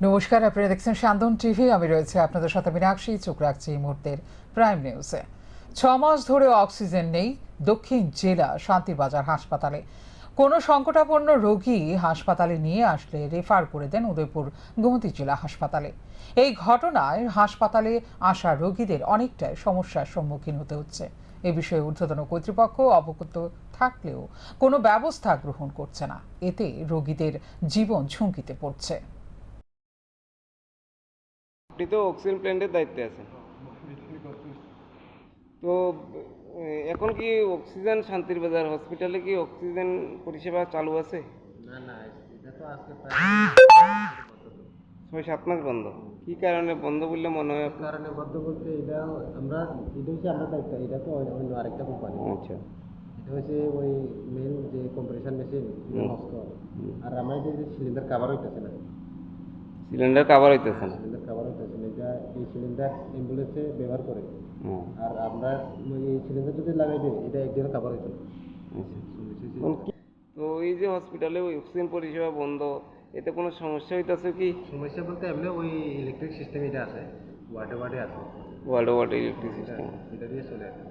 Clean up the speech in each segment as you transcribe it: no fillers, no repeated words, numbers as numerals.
নমস্কার, আপনারা দেখছেন শান্তন টিভি। আমি রয়েছে আপনাদের সাথে মীনাক্ষী। চোখ রাখছি এই মুহূর্তের প্রাইম নিউজে। 6 মাস ধরে অক্সিজেন নেই দক্ষিণ জেলা শান্তিবাজার হাসপাতালে। কোনো সংকটাপন্ন রোগী হাসপাতালে নিয়ে আসলে রেফার করে দেন উদয়পুর গোমতী জেলা হাসপাতালে। এই ঘটনায় হাসপাতালে আসা রোগীদের অনেকটাই সমস্যার সম্মুখীন হতে হচ্ছে। এ বিষয়ে ঊর্ধ্বতন কর্তৃপক্ষ অবগত থাকলেও কোনো ব্যবস্থা গ্রহণ করছে না। এতে রোগীদের জীবন ঝুঁকিতে পড়ছে। আপনি তো অক্সিজেন প্ল্যান্টের দায়িত্বে আছেন, তো এখন কি অক্সিজেন শান্তিরবাজার হসপিটালে কি অক্সিজেন পরিষেবা চালু আছে? না না, এটা তো আজকে প্রায় 6-7 মাস বন্ধ। কি কারণে বন্ধ বললে মনে হয় আপনার? কারণে বদ্ধ বলতে এটা হচ্ছে আমরা দায়িত্ব, এটা তো অন্য আরেকটা কোম্পানি। আচ্ছা, এটা হচ্ছে ওই মেন যে কম্প্রেসার মেশিন নষ্ট, আর আমরা যে সিলিন্ডার কাভার হইতেছে না, সিলিন্ডার কাভার হইতেছে না। সিলিন্ডার কাভার হইতেছে না, এটা এই সিলিন্ডার অ্যাম্বুলেন্সে ব্যবহার করে। আর আমরা এই সিলিন্ডার যদি লাগাই দিই এটা একদিনও কাভার হইতো না। তো এই যে হসপিটালে ওই অক্সিজেন পরিষেবা বন্ধ, এতে কোনো সমস্যা হইতেছে কি? সমস্যা বলতে এমনি ওই ইলেকট্রিক সিস্টেম এটা আছে, ওয়ার্ডে আছে, ওয়ার্ল্ড ইলেকট্রিক সিস্টেম এটা দিয়ে চলে আসে।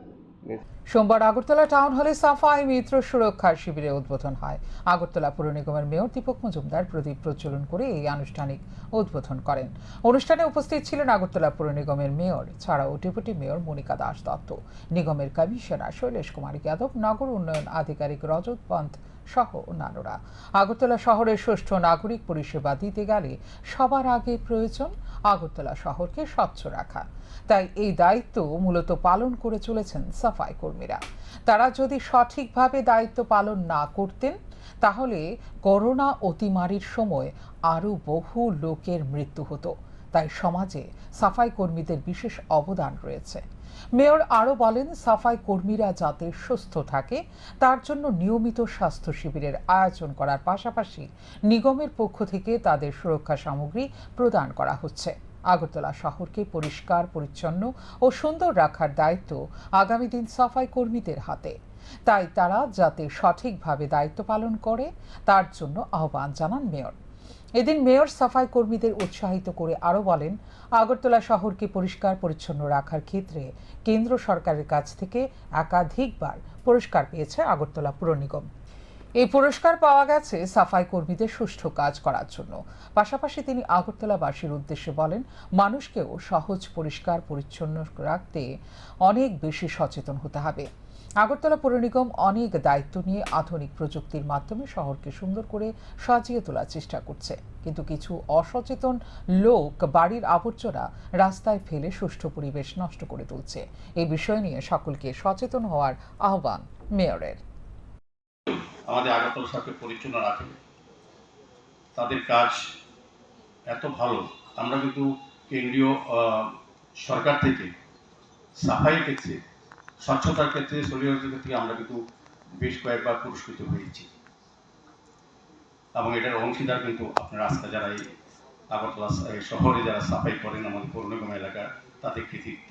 সোমবার আগরতলা টাউন হলে সাফাই মিত্র সুরক্ষার শিবিরের উদ্বোধন হয়। আগরতলা পুর নিগমের মেয়র দীপক মজুমদার প্রদীপ প্রজ্বলন করে এই আনুষ্ঠানিক উদ্বোধন করেন। অনুষ্ঠানে উপস্থিত ছিলেন আগরতলা পুর নিগমের মেয়র ছাড়াও ডেপুটি মেয়র মনিকা দাস দত্ত, নিগমের কমিশনার শৈলেশ কুমার যাদব, নগর উন্নয়ন আধিকারিক রজত পন্থ সহ অন্যান্যরা। আগরতলা শহরের সুষ্ঠু নাগরিক পরিষেবা দিতে গেলে সবার আগে প্রয়োজন আগরতলা শহরকে স্বচ্ছ রাখা। তাই এই দায়িত্ব মূলত পালন করে চলেছেন সাফাই কর্মীরা। তারা যদি সঠিকভাবে দায়িত্ব পালন না করতেন তাহলে করোনা অতিমারির সময় আরও বহু লোকের মৃত্যু হতো। তাই সমাজে সাফাই কর্মীদের বিশেষ অবদান রয়েছে। মেয়র আরও বলেন, সাফাই কর্মীরা যাতে সুস্থ থাকে তার জন্য নিয়মিত স্বাস্থ্য শিবিরের আয়োজন করার পাশাপাশি নিগমের পক্ষ থেকে তাদের সুরক্ষা সামগ্রী প্রদান করা হচ্ছে। আগরতলা শহরকে পরিষ্কার পরিচ্ছন্ন ও সুন্দর রাখার দায়িত্ব আগামী দিন সাফাই কর্মীদের হাতে। তাই তারা যাতে সঠিকভাবে দায়িত্ব পালন করে তার জন্য আহ্বান জানান মেয়র। এদিন মেয়র সাফাই কর্মীদের উৎসাহিত করে আরও বলেন, আগরতলা শহরকে পরিষ্কার পরিচ্ছন্ন রাখার ক্ষেত্রে কেন্দ্র সরকারের কাছ থেকে একাধিকবার পুরস্কার পেয়েছে আগরতলা পুর নিগম। এই পুরস্কার পাওয়া গেছে সাফাই কর্মীদের সুষ্ঠু কাজ করার জন্য। পাশাপাশি তিনি আগরতলাবাসীর উদ্দেশ্যে বলেন, মানুষকেও সহজ পরিষ্কার পরিচ্ছন্ন রাখতে অনেক বেশি সচেতন হতে হবে। আগরতলা পৌর নিগম অনেক দায়িত্ব নিয়ে আধুনিক প্রযুক্তির মাধ্যমে শহরকে সুন্দর করে সাজিয়ে তোলার চেষ্টা করছে, কিন্তু কিছু অসচেতন লোক বাড়ির আবর্জনা রাস্তায় ফেলে সুষ্ঠু পরিবেশ নষ্ট করে তুলছে। এই বিষয় নিয়ে সকলকে সচেতন হওয়ার আহ্বান মেয়রের। আমাদের আগরতলা শহরকে পরিচ্ছন্ন রাখে, তাদের কাজ এত ভালো। আমরা কিন্তু কেন্দ্রীয় সরকার থেকে সাফাই ক্ষেত্রে, স্বচ্ছতার ক্ষেত্রে, সলিডারিটির ক্ষেত্রে আমরা কিন্তু বেশ কয়েকবার পুরস্কৃত হয়েছি এবং এটার অংশীদার কিন্তু আপনার আজকে যারা এই আগরতলা শহরে যারা সাফাই করেন আমাদের পৌর নিগম এলাকা, তাদের কৃতিত্ব।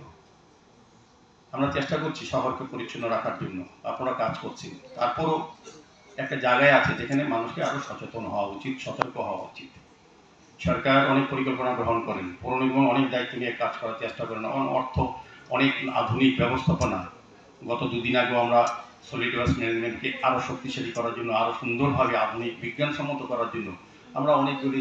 আমরা চেষ্টা করছি শহরকে পরিচ্ছন্ন রাখার জন্য, আপনারা কাজ করছেন। তারপরও একটা জায়গায় আছে যেখানে মানুষকে আরো সচেতন হওয়া উচিত, সতর্ক হওয়া উচিত। সরকার অনেক পরিকল্পনা গ্রহণ করেন, পৌর নিগম অনেক দায়িত্ব নিয়ে কাজ করার চেষ্টা করেন, অর্থ অনেক আধুনিক ব্যবস্থাপনা। গত দুদিন আগেও আমরা সলিড ওয়েস্ট ম্যানেজমেন্টকে আরো শক্তিশালী করার জন্য, আরো সুন্দরভাবে আধুনিক বিজ্ঞানসম্মত করার জন্য আমরা অনেকগুলি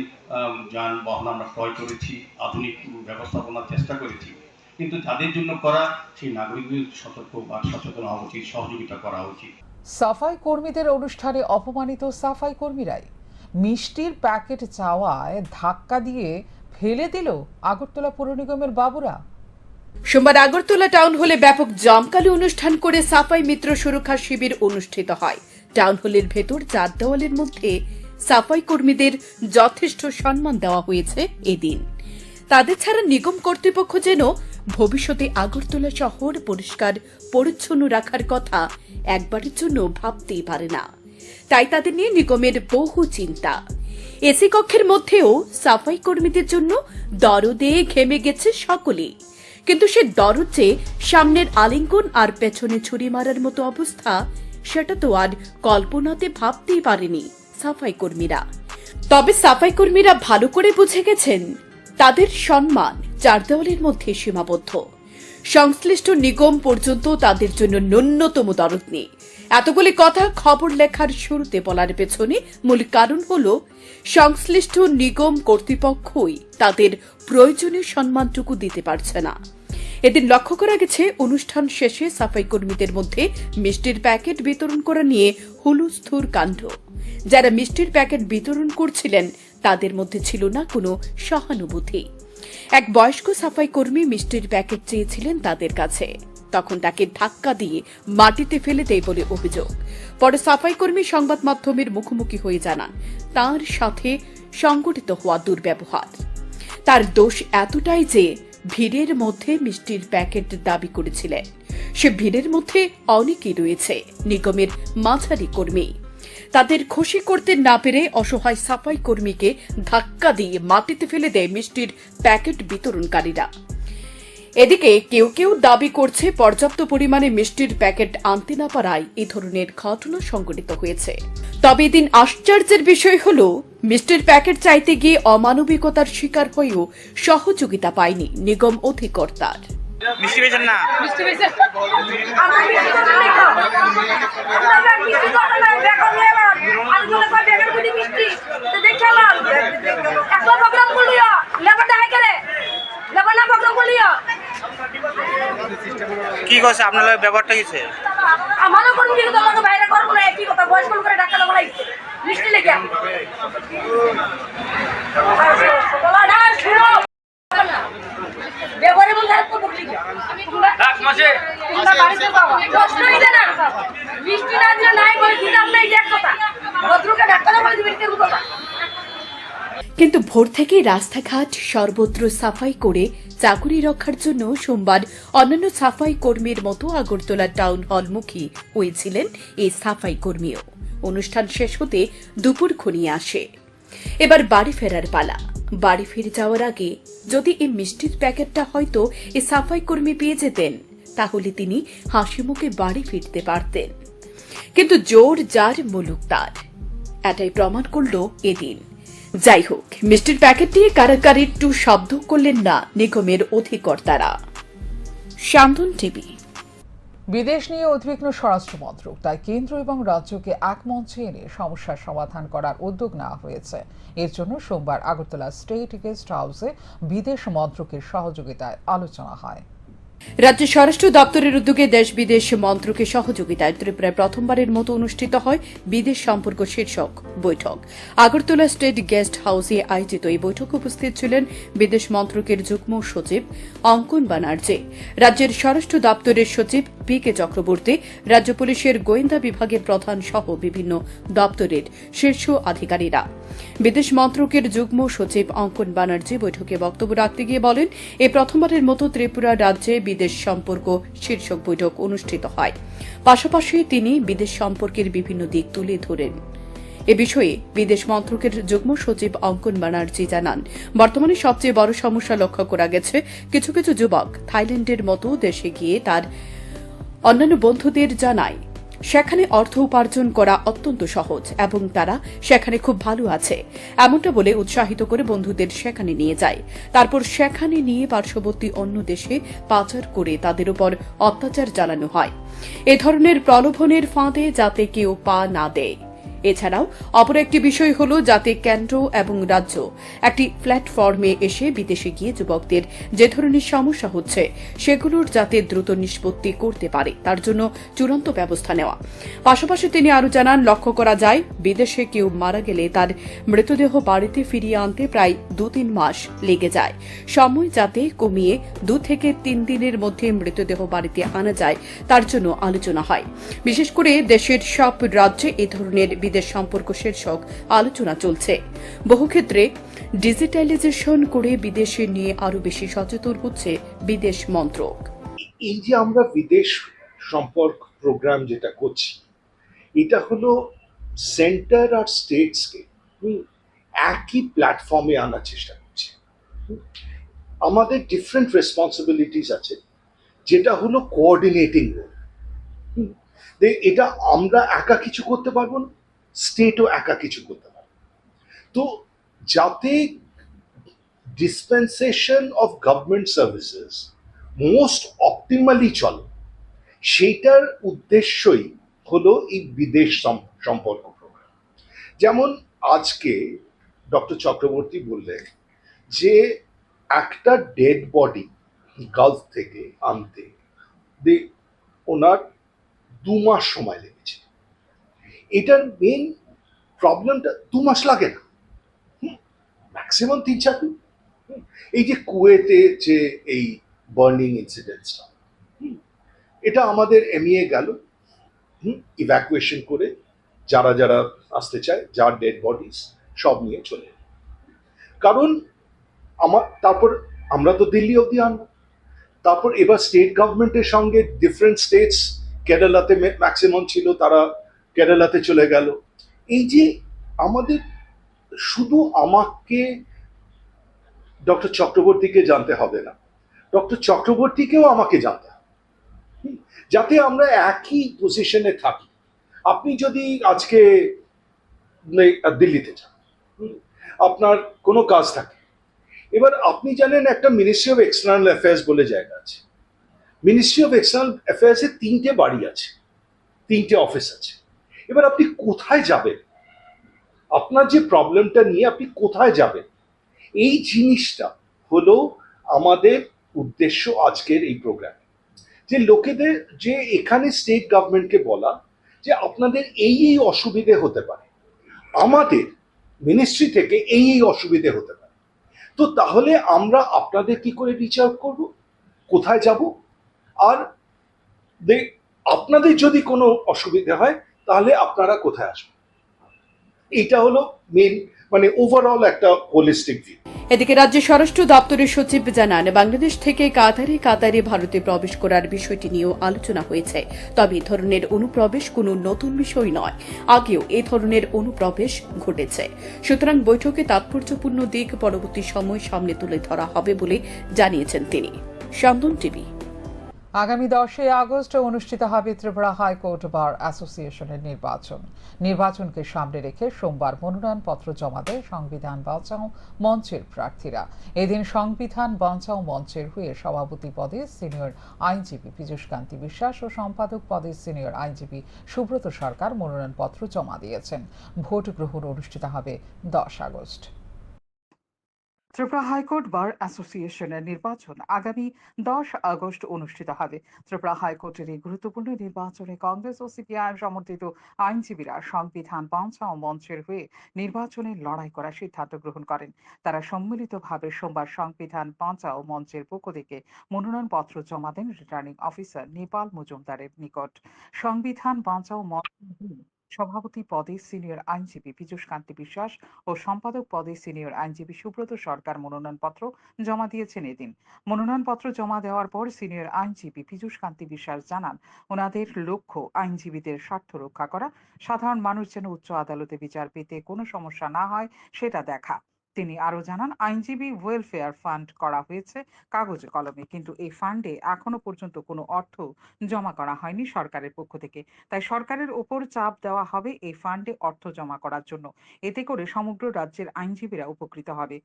যানবাহন আমরা ক্রয় করেছি, আধুনিক ব্যবস্থাপনার চেষ্টা করেছি। কিন্তু যাদের জন্য করা, সেই নাগরিকদের সতর্ক বা সচেতন হওয়া উচিত, সহযোগিতা করা উচিত। সাফাই কর্মীদের অনুষ্ঠানে অপমানিত সাফাই কর্মীরাই মিষ্টির প্যাকেট চাওয়ায় ধাক্কা দিয়ে ফেলে দিল আগরতলা পৌর নিগমের বাবুরা। সোমবার আগরতলা টাউন হলে ব্যাপক জমকালো অনুষ্ঠান করে সাফাই মিত্র সুরক্ষা শিবির অনুষ্ঠিত হয়। টাউন হলের ভেতর 4 দেওয়ালের মধ্যে সাফাই কর্মীদের যথেষ্ট সম্মান দেওয়া হয়েছে এদিন। তাদের ছাড়া নিগম কর্তৃপক্ষ যেন ভবিষ্যতে আগরতলা শহর পরিষ্কার পরিচ্ছন্ন রাখার কথা একবারের জন্য ভাবতেই পারে না। তাই তাদের নিয়ে নিগমের বহু চিন্তা। এসি কক্ষের মধ্যেও সাফাই কর্মীদের জন্য দরদে ঘেমে গেছে সকলেই, কিন্তু সে দরদ যে সামনের আলিঙ্গন আর পেছনে ছুরি মারার মতো অবস্থা, সেটা তো আর কল্পনাতে ভাবতেই পারেনি সাফাই কর্মীরা। তবে সাফাই কর্মীরা ভালো করে বুঝে গেছেন তাদের সম্মান চার দেওয়ালের মধ্যে সীমাবদ্ধ। সংশ্লিষ্ট নিগম পর্যন্ত তাদের জন্য ন্যূনতম দরদ নেই। এতগুলি কথা খবর লেখার শুরুতে বলার পেছনে মূল কারণ হল সংশ্লিষ্ট নিগম কর্তৃপক্ষই তাদের প্রয়োজনীয় সম্মানটুকু দিতে পারছে না। এদিন লক্ষ্য করা গেছে অনুষ্ঠান শেষে সাফাই কর্মীদের মধ্যে মিষ্টির প্যাকেট বিতরণ করা নিয়ে হুলস্থুল কাণ্ড। যারা মিষ্টির প্যাকেট বিতরণ করছিলেন তাদের মধ্যে ছিল না কোনো সহানুভূতি। এক বয়স্ক সাফাই কর্মী মিষ্টির প্যাকেট চেয়েছিলেন তাদের কাছে, তখন তাকে ধাক্কা দিয়ে মাটিতে ফেলে দেয় বলে অভিযোগ। পরে সাফাই কর্মী সংবাদ মাধ্যমের মুখোমুখি হয়ে জানান তার সাথে সংঘটিত হওয়া দুর্ব্যবহার। তার দোষ এতটাই যে ভিড়ের মধ্যে মিষ্টির প্যাকেট দাবি করেছিলেন। সে ভিড়ের মধ্যে অনেকেই রয়েছে নিগমের মাঝারি কর্মী। তাদের খুশি করতে না পেরে অসহায় সাফাই কর্মীকে ধাক্কা দিয়ে মাটিতে ফেলে দেয় মিষ্টির প্যাকেট বিতরণকারীরা। এদিকে কেউ কেউ দাবি করছে পর্যাপ্ত পরিমাণে মিষ্টির প্যাকেট আনতে না পারায় এ ধরনের ঘটনা সংঘটিত হয়েছে। তবে এদিন আশ্চর্যের বিষয় হল মিষ্টির প্যাকেট চাইতে গিয়ে অমানবিকতার শিকার হয়েও সহযোগিতা পায়নি নিগম অধিকর্তার। মিষ্টি পেয়েছেন না? মিষ্টি পেয়েছে আমরা মিষ্টি কথা নাই খাও আমরা মিষ্টি কথা নাই বেকার হয়ে গেলাম আর বলে কয় বেকার বুঝি মিষ্টি তো দেখালাম একলা প্রোগ্রাম করলিও লেবার দেখাই করে লেবার না প্রোগ্রাম করলিও কি কইছে আপনার ব্যাপারটা কিছে? আমারও কোন দিন তো আমাকে বাইরে করব না একই কথা বয়স কল করে ডাক্তার লাগা লাগছে মিষ্টি লেগে বলা না শুনো বেবরে মন খারাপ তো বকলি এক মাসে তোমরা বাড়িতে পাওয়া প্রশ্নই দেনা মিষ্টি না দিলে নাই বলে দিতাম না এই এক কথা ভদ্রকে ডাক্তার বলে দিবেন কেন কথা। কিন্তু ভোর থেকেই রাস্তাঘাট সর্বত্র সাফাই করে চাকুরি রক্ষার জন্য সোমবার অন্যান্য সাফাই কর্মীর মতো আগরতলা টাউন হলমুখী হয়েছিলেন এই সাফাই কর্মীও। অনুষ্ঠান শেষ হতে দুপুর ঘনিয়ে আসে। এবার বাড়ি ফেরার পালা। বাড়ি ফিরে যাওয়ার আগে যদি এই মিষ্টির প্যাকেটটা হয়তো এই সাফাই কর্মী পেয়ে যেতেন তাহলে তিনি হাসি মুখে বাড়ি ফিরতে পারতেন। কিন্তু জোর যার মুলুক তার, এটাই প্রমাণ করল এদিন। যাই হোক, মিষ্টির প্যাকেট নিয়ে কারাকারি একটু শব্দ করলেন না নিগমের অধিকর্তারা। শান্তন টিভি। বিদেশ নিয়ে উদ্বিগ্ন স্বরাষ্ট্র মন্ত্রক, তাই কেন্দ্র এবং রাজ্যকে এক মঞ্চে এনে সমস্যার সমাধান করার উদ্যোগ নেওয়া হয়েছে। এর জন্য সোমবার আগরতলা স্টেট গেস্ট হাউসে বিদেশ মন্ত্রকের সহযোগিতায় আলোচনা হয়। রাজ্য স্বরাষ্ট্র দপ্তরের উদ্যোগে দেশ বিদেশ মন্ত্রকের সহযোগিতায় ত্রিপুরায় প্রথমবারের মতো অনুষ্ঠিত হয় বিদেশ সম্পর্ক শীর্ষক বৈঠক। আগরতলা স্টেট গেস্ট হাউসে আয়োজিত এই বৈঠকে উপস্থিত ছিলেন বিদেশ মন্ত্রকের যুগ্ম সচিব অঙ্কন ব্যানার্জি, রাজ্যের স্বরাষ্ট্র দপ্তরের সচিব পি.কে. চক্রবর্তী, রাজ্য পুলিশের গোয়েন্দা বিভাগের প্রধান সহ বিভিন্ন দপ্তরের শীর্ষ আধিকারিকরা। বিদেশ মন্ত্রকের যুগ্ম সচিব অঙ্কন ব্যানার্জি বৈঠকে বক্তব্য রাখতে গিয়ে বলেন, এই প্রথমবারের মতো ত্রিপুরা রাজ্যে বিদেশ সম্পর্ক শীর্ষক বৈঠক অনুষ্ঠিত হয়। পাশাপাশি তিনি বিদেশ সম্পর্কের বিভিন্ন দিক তুলে ধরেন। এ বিষয়ে বিদেশ মন্ত্রকের যুগ্ম সচিব অঙ্কন ব্যানার্জি জানান, বর্তমানে সবচেয়ে বড় সমস্যা লক্ষ্য করা গেছে কিছু কিছু যুবক থাইল্যান্ডের মতো দেশে গিয়ে তার অন্যান্য বন্ধুদের জানায় সেখানে অর্থ উপার্জন করা অত্যন্ত সহজ এবং তারা সেখানে খুব ভালো আছে এমনটা বলে উৎসাহিত করে বন্ধুদের সেখানে নিয়ে যায়। তারপর সেখানে নিয়ে পার্শ্ববর্তী অন্য দেশে পাচার করে তাদের উপর অত্যাচার চালানো হয়। এ ধরনের প্রলোভনের ফাঁদে যাতে কেউ পা না দেয়। এছাড়াও অপর একটি বিষয় হল যাতে কেন্দ্র এবং রাজ্য একটি প্ল্যাটফর্মে এসে বিদেশে গিয়ে যুবকদের যে ধরনের সমস্যা হচ্ছে সেগুলোর যাতে দ্রুত নিষ্পত্তি করতে পারে তার জন্য চূড়ান্ত ব্যবস্থা নেওয়া। পাশাপাশি তিনি আরও জানান, লক্ষ্য করা যায় বিদেশে কেউ মারা গেলে তার মৃতদেহ বাড়িতে ফিরিয়ে আনতে প্রায় 2-3 মাস লেগে যায়। সময় যাতে কমিয়ে 2 থেকে 3 দিনের মধ্যে মৃতদেহ বাড়িতে আনা যায় তার জন্য আলোচনা হয়। বিশেষ করে দেশের সব রাজ্যে এ ধরনের বিদেশ সম্পর্ক শীর্ষক আলোচনা চলছে। বহু ক্ষেত্রে ডিজিটালাইজেশন করে বিদেশে নিয়ে আরো বেশি সচেতন হচ্ছে বিদেশ মন্ত্রক। এই যে আমরা বিদেশ সম্পর্ক প্রোগ্রাম যেটা করছি, এটা হলো সেন্টার আর স্টেটসকে একই প্ল্যাটফর্মে আনার চেষ্টা করছি। আমাদের ডিফারেন্ট রেসপন্সিবিলিটিস আছে, যেটা হলো কোঅর্ডিনেটিং রোল। এটা আমরা একা কিছু করতে পারবো না, স্টেটও একা কিছু করতে পারবে। তো তো যাতে dispensation of government services most optimally চলে, সেইটার উদ্দেশ্যই হলো এই বিদেশ সম্পর্ক প্রোগ্রাম। যেমন আজকে ডক্টর চক্রবর্তী বললেন যে একটা ডেড বডি গালফ থেকে আনতে ওনার 2 মাস সময় লেগেছে। এটার মেন প্রবলেমটা 2 মাস লাগে না, ম্যাক্সিমাম 3-4 দিন। এই যে কুয়েতে যে এই বার্নিং ইনসিডেন্টসটা, এটা আমাদের এমইএ গেল, ইভ্যাকুয়েশন করে যারা যারা আসতে চায়, যার ডেড বডিজ সব নিয়ে চলে। কারণ তারপর আমরা তো দিল্লি অবধি আনবো, তারপর এবার স্টেট গভর্নমেন্টের সঙ্গে ডিফারেন্ট স্টেটস, কেরালাতে ম্যাক্সিমাম ছিল, তারা কেরালাতে চলে গেল। এই যে আমাদের শুধু আমাকে ডক্টর চক্রবর্তীকে জানতে হবে না, ডক্টর চক্রবর্তীকেও আমাকে জানতে হবে, যাতে আমরা একই পজিশনে থাকি। আপনি যদি আজকে দিল্লিতে যান, আপনার কোনো কাজ থাকে, এবার আপনি জানেন একটা মিনিস্ট্রি অফ এক্সটার্নাল অ্যাফেয়ার্স বলে জায়গা আছে। মিনিস্ট্রি অফ এক্সটার্নাল অ্যাফেয়ার্সে 3টে বাড়ি আছে, 3টে অফিস আছে। এবার আপনি কোথায় যাবেন, আপনার যে প্রবলেমটা নিয়ে আপনি কোথায় যাবেন, এই জিনিসটা হলো আমাদের উদ্দেশ্য আজকের এই প্রোগ্রামে। যে লোকেদের, যে এখানে স্টেট গভর্নমেন্টকে বলা যে আপনাদের এই অসুবিধে হতে পারে, আমাদের মিনিস্ট্রি থেকে এই অসুবিধে হতে পারে, তো তাহলে আমরা আপনাদের কি করে রিচ আউট করবো, কোথায় যাব, আর আপনাদের যদি কোনো অসুবিধা হয় তাহলে আপনারা কোথায় আসবেন। এটা হলো মেন, মানে ওভারঅল একটা হোলিস্টিক ভিউ। এদিকে রাজ্য স্বরাষ্ট্র দপ্তরের সচিব জানান, বাংলাদেশ থেকে কাতারে ভারতে প্রবেশ করার বিষয়টি নিয়েও আলোচনা হয়েছে। তবে এ ধরনের অনুপ্রবেশ কোনো নতুন বিষয় নয়, আগেও এ ধরনের অনুপ্রবেশ ঘটেছে। সুতরাং বৈঠকে তাৎপর্যপূর্ণ দিক পরবর্তী সময় সামনে তুলে ধরা হবে বলে জানিয়েছেন তিনি। শান্তন টিভি। আগামী 10 আগস্ট অনুষ্ঠিত হবে ত্রিপুরা হাইকোর্ট বার অ্যাসোসিয়েশনের নির্বাচনকে সামনে রেখে সোমবার মনোনয়নপত্র জমা দেয় সংবিধান বাঁচাও মঞ্চের প্রার্থীরা। এদিন সংবিধান বাঁচাও মঞ্চের হয়ে সভাপতি পদে সিনিয়র আইনজীবী পীযূষ কান্তি বিশ্বাস ও সম্পাদক পদে সিনিয়র আইনজীবী সুব্রত সরকার মনোনয়নপত্র জমা দিয়েছেন। ভোট গ্রহণ অনুষ্ঠিত হবে 10 আগস্ট। ত্রিপুরা হাইকোর্ট বার অ্যাসোসিয়েশনের নির্বাচন আগামী 10 আগস্ট অনুষ্ঠিত হবে। ত্রিপুরা হাইকোর্টের এই গুরুত্বপূর্ণ নির্বাচনে কংগ্রেস ও সিপিআইএম সমর্থিত আইনজীবীরা সংবিধান বাঁচাও মঞ্চের হয়ে নির্বাচনে লড়াই করার সিদ্ধান্ত গ্রহণ করেন। তারা সম্মিলিতভাবে সোমবার সংবিধান বাঁচাও মঞ্চের পক্ষ থেকে মনোনয়নপত্র জমা দেন রিটার্নিং অফিসার নেপাল মজুমদারের নিকট। সংবিধান বাঁচাও মঞ্চ সভাপতি পদে সিনিয়র আইনজীবী পীযূষ কান্তি বিশ্বাস ও সম্পাদক পদে সিনিয়র আইনজীবী সুব্রত সরকার মনোনয়নপত্র জমা দিয়েছেন। এদিন মনোনয়নপত্র জমা দেওয়ার পর সিনিয়র আইনজীবী পীযূষ কান্তি বিশ্বাস জানান, ওনাদের লক্ষ্য আইনজীবীদের স্বার্থ রক্ষা করা, সাধারণ মানুষ যেন উচ্চ আদালতে বিচার পেতে কোনো সমস্যা না হয় সেটা দেখা। তিনি আরো জানান, আইনজীবী ওয়েলফেয়ার ফান্ড করা হয়েছে কাগজে কলমে, কিন্তু এই ফান্ডে এখনো পর্যন্ত কোনো অর্থ জমা করা হয়নি সরকারের পক্ষ থেকে। তাই সরকারের ওপর চাপ দেওয়া হবে এই ফান্ডে অর্থ জমা করার জন্য। এতে করে সমগ্র রাজ্যের আইনজীবীরা উপকৃত হবে।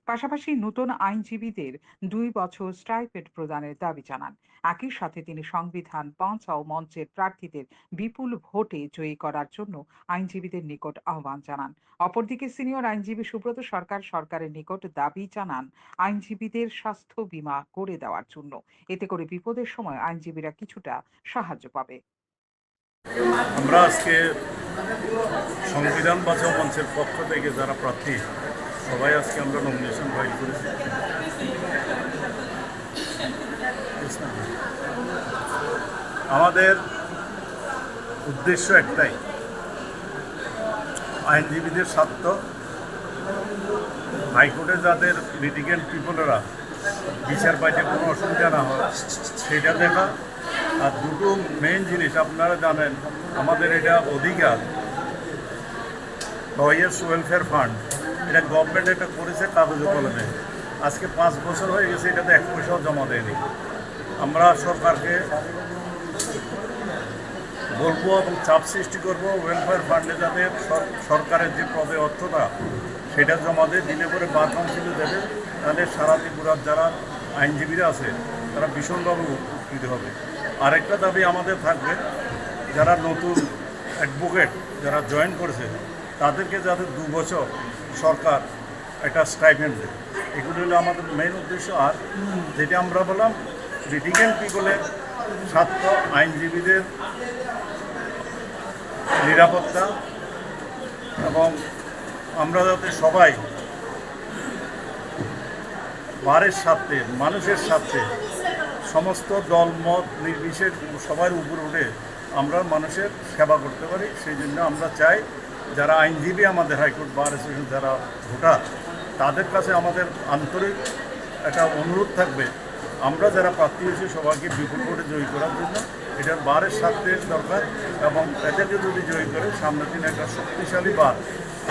পাশাপাশি নতুন আইনজীবীদের 2 বছর স্টাইপেন্ড প্রদানের দাবি জানান। একই সাথে তিনি সংবিধান বাঁচাও মঞ্চের প্রার্থীদের বিপুল ভোটে জয়ী করার জন্য আইনজীবীদের নিকট আহ্বান জানান। অপরদিকে সিনিয়র আইনজীবী সুব্রত সরকার সরকারের নিকট দাবি জানান আইনজীবীদের স্বাস্থ্য বীমা করে দেওয়ার জন্য। এতে করে বিপদের সময় আইনজীবীরা কিছুটা সাহায্য পাবে। আমরা আজকে সংবিধান বাঁচাও মঞ্চের পক্ষ থেকে যারা প্রার্থী সবাই আজকে আমরা নমিনেশন ফাইল করেছি। আমাদের উদ্দেশ্য একটাই, আইনজীবীদের স্বার্থ, হাইকোর্টে যাদের লিটিগেন্ট পিপলেরা বিচার পাইতে কোনো অসুবিধা না হয় সেটা দেখা। আর দুটো মেইন জিনিস আপনারা জানেন, আমাদের এটা অধিকার, লয়ার্স ওয়েলফেয়ার ফান্ড, এটা গভর্নমেন্ট এটা করেছে কাগজে কলমে। আজকে 5 বছর হয়ে গেছে, এটাতে 1 পয়সাও জমা দেয়নি। আমরা সরকারকে বলবো এবং চাপ সৃষ্টি করবো ওয়েলফেয়ার ফান্ডে যাতে সরকারের যে পদে অর্থটা সেটা জমা দিলে পরে বার কাউন্সিলে দেবে, তাহলে সারা ত্রিপুরার যারা আইনজীবীরা আছে তারা ভীষণভাবে উপকৃত হবে। আরেকটা দাবি আমাদের থাকবে, যারা নতুন অ্যাডভোকেট যারা জয়েন করেছে তাদেরকে যাতে 2 বছর সরকার একটা স্টাইপেন্ড দেয়, এগুলো হলো আমাদের মেইন উদ্দেশ্য। আর যেটা আমরা বললাম, লিটিগেন্ট পিপলের ছাত্র আইনজীবীদের নিরাপত্তা, এবং আমরা যাতে সবাই বারের স্বার্থে, মানুষের স্বার্থে, সমস্ত দল মত নির্বিশেষ সবার উপর উঠে আমরা মানুষের সেবা করতে পারি, সেই জন্য আমরা চাই যারা আইনজীবী আমাদের হাইকোর্ট বার অ্যাসোসিয়েশন যারা ভোটার, তাদের কাছে আমাদের আন্তরিক একটা অনুরোধ থাকবে, আমরা যারা প্রার্থী হয়েছি সবাইকে বিপুল ভোটে জয়ী করার জন্য। এটার বারের স্বার্থের দরকার, এবং এদেরকে যদি জয়ী করে সামনের দিনে একটা শক্তিশালী বার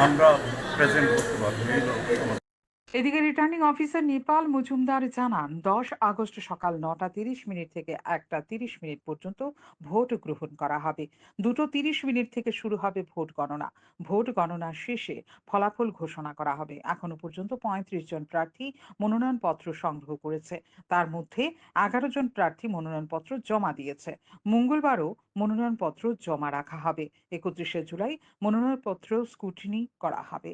আমরা প্রেজেন্ট করতে পারবো। এই হলো আমাদের। এদিকে রিটার্নিং অফিসার নেপাল মজুমদার জানান 10 আগস্ট সকাল 9:30 থেকে 1:30 পর্যন্ত ভোট গ্রহণ করা হবে। 2:30 থেকে শুরু হবে ভোট গণনা। ভোট গণনা শেষে ফলাফল ঘোষণা করা হবে। এখনো পর্যন্ত 35 জন প্রার্থী মনোনয়নপত্র সংগ্রহ করেছে। তার মধ্যে 11 জন প্রার্থী মনোনয়নপত্র জমা দিয়েছে। মঙ্গলবারও মনোনয়নপত্র জমা রাখা হবে। 31 জুলাই মনোনয়নপত্র স্ক্রুটিনি করা হবে।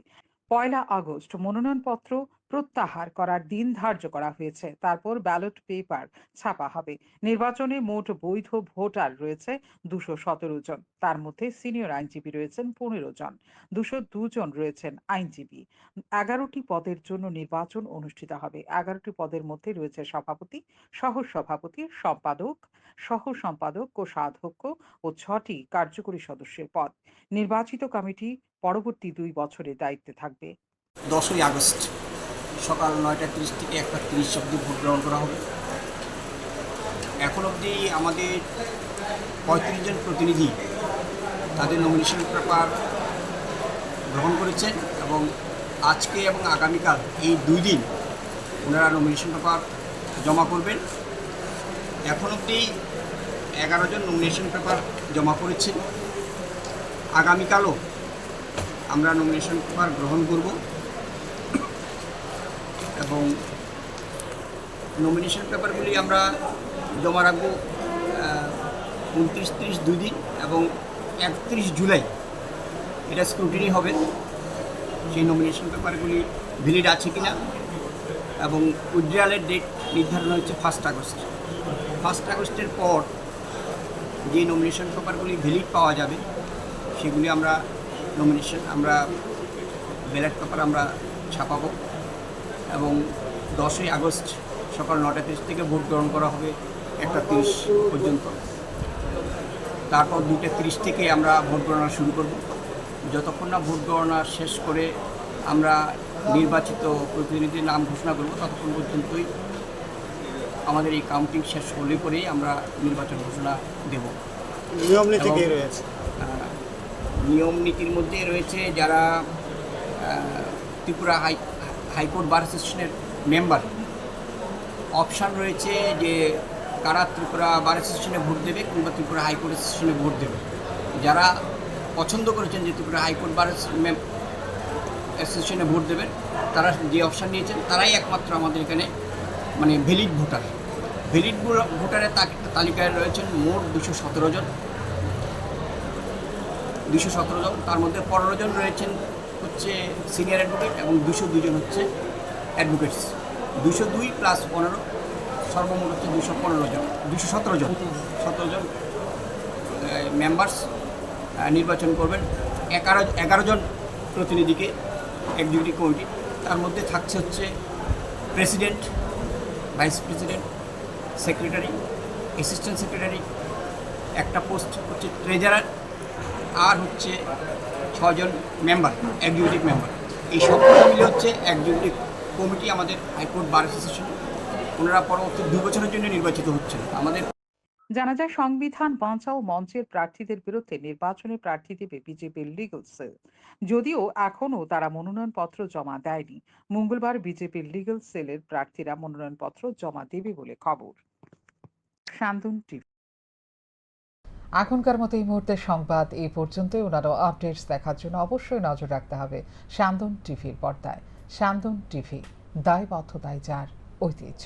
1 আগস্ট মনোনয়নপত্র প্রত্যাহার করার দিন ধার্য করা হয়েছে। তারপর ব্যালট পেপার ছাপা হবে। নির্বাচনে মোট বৈধ ভোটার রয়েছে 217 জন। তার মধ্যে সিনিয়র আইনজীবী রয়েছেন 15 জন। 202 জন রয়েছেন আইনজীবী। 11টি পদের জন্য নির্বাচন অনুষ্ঠিত হবে। 11টি পদের মধ্যে রয়েছে সভাপতি, সহ-সভাপতি, সম্পাদক, সহ-সম্পাদক, কোষাধ্যক্ষ ও 6টি কার্যকরী সদস্যের পদ। নির্বাচিত কমিটি পরবর্তী 2 বছরের দায়িত্বে থাকবে। 10ই আগস্ট সকাল 9:30 থেকে 1:30 অবধি ভোট গ্রহণ করা হবে। এখন অবধি আমাদের 35 জন প্রতিনিধি তাদের নমিনেশন পেপার গ্রহণ করেছেন, এবং আজকে এবং আগামীকাল এই 2 দিন ওনারা নমিনেশন পেপার জমা করবেন। এখন অবধি 11 জন নমিনেশন পেপার জমা করেছেন। আগামীকালও আমরা নমিনেশন পেপার গ্রহণ করব, এবং নমিনেশন পেপারগুলি আমরা জমা রাখব 29-30 2 দিন, এবং 31 জুলাই এটা স্ক্রুটিনি হবে সেই নমিনেশন পেপারগুলি ভ্যালিড আছে কিনা, এবং উইথড্রয়ালের ডেট নির্ধারণ হচ্ছে 1 আগস্ট। 1 আগস্টের পর যে নমিনেশন পেপারগুলি ভ্যালিড পাওয়া যাবে সেগুলি আমরা ব্যালট পেপার আমরা ছাপাবো, এবং 10ই আগস্ট সকাল 9:30 থেকে ভোট গ্রহণ করা হবে 1:30 পর্যন্ত। তারপর 2:30 থেকে আমরা ভোট গণনা শুরু করব। যতক্ষণ না ভোট গণনা শেষ করে আমরা নির্বাচিত প্রতিনিধির নাম ঘোষণা করব, ততক্ষণ পর্যন্তই আমাদের এই কাউন্টিং শেষ হলে পরেই আমরা নির্বাচন ঘোষণা দেব। নিয়ম নীতি কি রয়েছে? নিয়ম নীতির মধ্যে রয়েছে যারা ত্রিপুরা হাইকোর্ট বার অ্যাসোসিয়েশনের মেম্বার, অপশান রয়েছে যে কারা ত্রিপুরা বার অ্যাসোসিয়েশনে ভোট দেবে কিংবা ত্রিপুরা হাইকোর্ট অ্যাসোসিয়েশনে ভোট দেবে। যারা পছন্দ করেছেন যে ত্রিপুরা হাইকোর্ট বার অ্যাসোসিয়েশনে ভোট দেবেন, তারা যে অপশান নিয়েছেন তারাই একমাত্র আমাদের এখানে ভ্যালিড ভোটার। ভ্যালিড ভোটারের তালিকায় রয়েছেন মোট 217 জন। তার মধ্যে 15 জন রয়েছেন হচ্ছে সিনিয়র অ্যাডভোকেট, এবং 202 জন হচ্ছে অ্যাডভোকেটস। 202 প্লাস 15 সর্বমোট হচ্ছে 217 জন মেম্বার্স নির্বাচন করবেন। 11 জন প্রতিনিধিকে এক্সিকিউটিভ কমিটি, তার মধ্যে থাকছে হচ্ছে president, vice president, secretary, assistant secretary, একটা পোস্ট হচ্ছে ট্রেজারার, আর হচ্ছে 6 জন মেম্বার, এক্সিকিউটিভ মেম্বার। এই সবগুলো মিলে হচ্ছে এক্সিকিউটিভ কমিটি আমাদের হাইকোর্ট বার অ্যাসোসিয়েশন। ওনারা পরবর্তী 2 বছরের জন্য নির্বাচিত হচ্ছেন। আমাদের জানা যায় সংবিধান বাঁচাও মঞ্চের প্রার্থীদের বিরুদ্ধে নির্বাচনে প্রার্থী দেবে বিজেপির লিগ্যাল সেল। যদিও এখনও তারা মনোনয়নপত্র জমা দেয়নি। মঙ্গলবার বিজেপির লিগ্যাল সেলের প্রার্থীরা মনোনয়নপত্র জমা দেবে বলে খবর। শান্তন টিভি। এখনকার মতো এই মুহূর্তের সংবাদ এই পর্যন্তই। ওনারও আপডেটস দেখার জন্য অবশ্যই নজর রাখতে হবে স্যান্দন টিভির পর্দায়। স্যান্দন টিভি, দায়বদ্ধতায় যার ঐতিহ্য।